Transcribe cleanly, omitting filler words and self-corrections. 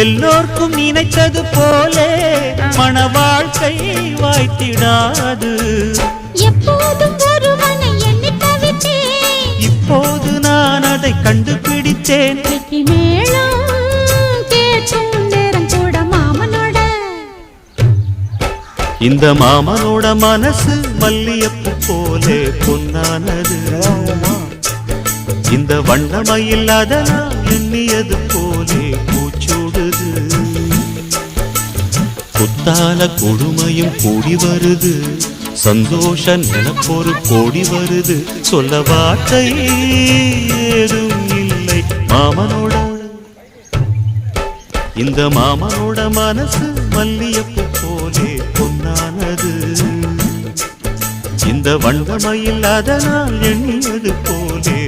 எல்லோர்க்கும் நினைத்தது போலே மன வாழ்க்கை வாய்த்திடாது. எப்போதும் ஒருவனை எண்ணி தவித்தேன், இப்போது நான் அதை கண்டுபிடித்தேன். மேளம் கேட்கும் நேரம் கூட மாமனோட. இந்த மாமனோட மனசு மல்லியப்பு போலே பொன்னானது. இந்த வண்ணமயில் அதனால் எண்ணியது போலே பூச்சூடுது. புத்தால கொடுமையும் கூடி வருது, சந்தோஷ நினப்பொரு கோடி வருது. சொல்ல வார்த்தை ஏதும் இல்லை மாமனோட. இந்த மாமனோட மனசு மல்லியப்பு போலே பொன்னானது. இந்த வண்ணமயில் அதனால் எண்ணியது போலே